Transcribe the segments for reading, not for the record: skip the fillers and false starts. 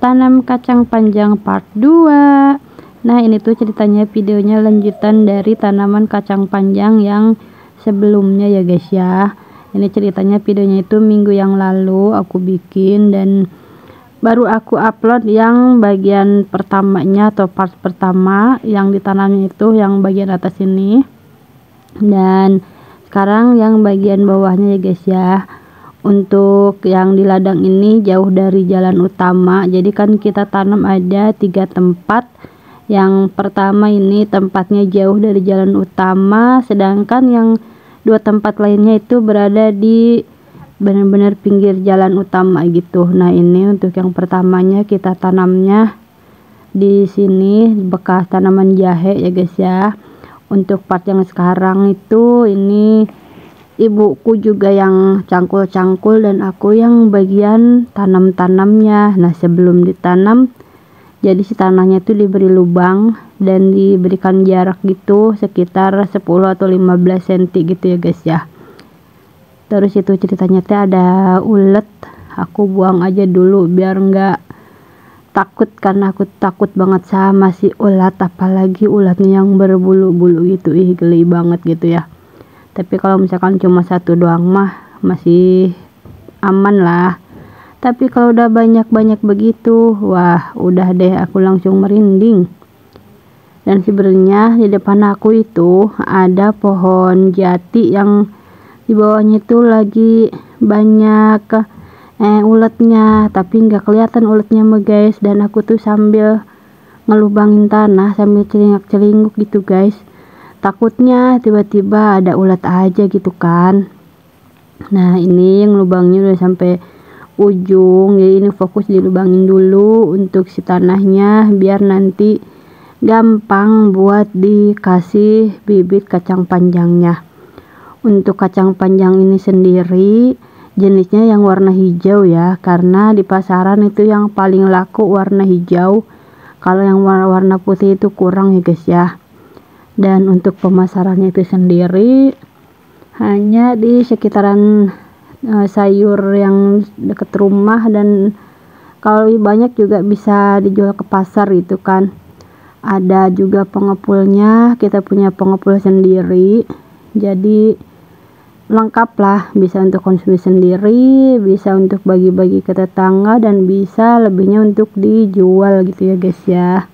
tanam kacang panjang part 2. Nah ini tuh ceritanya, videonya lanjutan dari tanaman kacang panjang yang sebelumnya ya guys ya. Ini ceritanya, videonya itu minggu yang lalu aku bikin dan baru aku upload yang bagian pertamanya atau part pertama yang ditanamnya itu yang bagian atas ini, dan sekarang yang bagian bawahnya ya guys ya. Untuk yang di ladang ini jauh dari jalan utama, jadi kan kita tanam ada 3 tempat. Yang pertama ini tempatnya jauh dari jalan utama, sedangkan yang 2 tempat lainnya itu berada di benar-benar pinggir jalan utama gitu. Nah ini untuk yang pertamanya kita tanamnya di sini bekas tanaman jahe ya guys ya. Untuk part yang sekarang itu ini ibuku juga yang cangkul-cangkul dan aku yang bagian tanam-tanamnya. Nah sebelum ditanam, jadi si tanahnya itu diberi lubang dan diberikan jarak gitu sekitar 10 atau 15 cm gitu ya guys ya. Terus itu ceritanya teh ada ulet, aku buang aja dulu biar enggak takut, karena aku takut banget sama si ulat, apalagi ulatnya yang berbulu-bulu gitu, ih geli banget gitu ya. Tapi kalau misalkan cuma satu doang mah masih aman lah. Tapi kalau udah banyak-banyak begitu, wah udah deh aku langsung merinding. Dan sebenarnya di depan aku itu ada pohon jati yang di bawahnya itu lagi banyak uletnya, tapi nggak kelihatan uletnya mah guys. Dan aku tuh sambil ngelubangin tanah sambil celingak-celinguk gitu guys, takutnya tiba-tiba ada ulat aja gitu kan. Nah ini yang lubangnya udah sampai ujung, jadi ini fokus dilubangin dulu untuk si tanahnya biar nanti gampang buat dikasih bibit kacang panjangnya. Untuk kacang panjang ini sendiri jenisnya yang warna hijau ya, karena di pasaran itu yang paling laku warna hijau, kalau yang warna putih itu kurang ya guys ya. Dan untuk pemasarannya itu sendiri hanya di sekitaran sayur yang deket rumah, dan kalau lebih banyak juga bisa dijual ke pasar gitu kan. Ada juga pengepulnya, kita punya pengepul sendiri, jadi lengkap lah, bisa untuk konsumsi sendiri, bisa untuk bagi-bagi ke tetangga, dan bisa lebihnya untuk dijual gitu ya guys ya.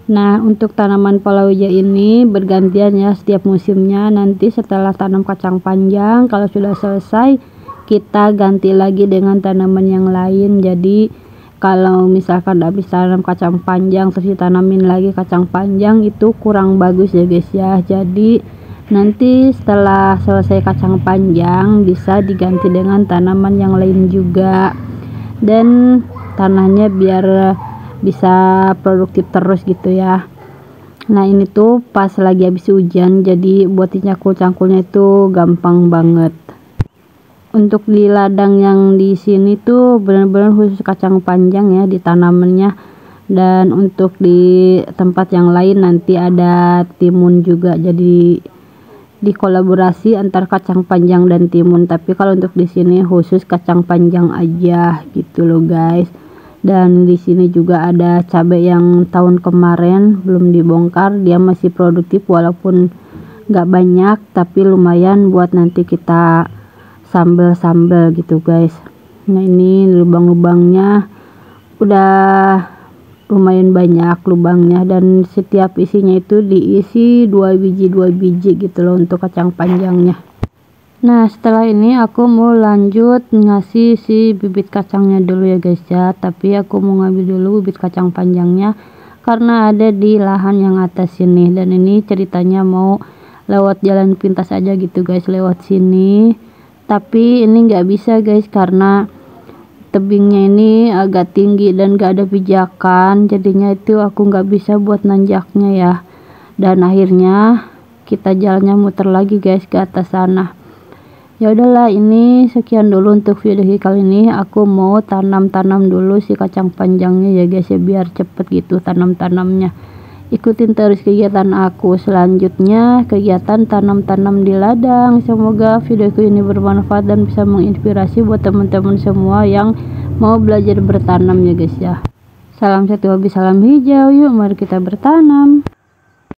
Nah untuk tanaman palawija ini bergantian ya setiap musimnya. Nanti setelah tanam kacang panjang, kalau sudah selesai kita ganti lagi dengan tanaman yang lain. Jadi kalau misalkan habis tanam kacang panjang terus ditanamin lagi kacang panjang, itu kurang bagus ya guys ya. Jadi nanti setelah selesai kacang panjang bisa diganti dengan tanaman yang lain juga, dan tanahnya biar bisa produktif terus gitu ya. Nah ini tuh pas lagi habis hujan, jadi buat cangkul-cangkulnya itu gampang banget. Untuk di ladang yang di sini tuh benar-benar khusus kacang panjang ya ditanamannya, dan untuk di tempat yang lain nanti ada timun juga, jadi dikolaborasi antar kacang panjang dan timun. Tapi kalau untuk di sini khusus kacang panjang aja gitu loh guys. Dan di sini juga ada cabai yang tahun kemarin belum dibongkar, dia masih produktif walaupun nggak banyak, tapi lumayan buat nanti kita sambal-sambal gitu guys. Nah ini lubang-lubangnya udah lumayan banyak lubangnya, dan setiap isinya itu diisi 2 biji gitu loh untuk kacang panjangnya. Nah setelah ini aku mau lanjut ngasih si bibit kacangnya dulu ya guys ya, tapi aku mau ngambil dulu bibit kacang panjangnya karena ada di lahan yang atas sini. Dan ini ceritanya mau lewat jalan pintas aja gitu guys, lewat sini, tapi ini nggak bisa guys karena tebingnya ini agak tinggi dan gak ada pijakan, jadinya itu aku nggak bisa buat nanjaknya ya. Dan akhirnya kita jalannya muter lagi guys ke atas sana. Ya udahlah, ini sekian dulu untuk video kali ini. Aku mau tanam dulu si kacang panjangnya ya guys ya, biar cepet gitu tanamnya. Ikutin terus kegiatan aku selanjutnya, kegiatan tanam di ladang. Semoga videoku ini bermanfaat dan bisa menginspirasi buat teman-teman semua yang mau belajar bertanam ya guys ya. Salam satu hobi, salam hijau. Yuk mari kita bertanam.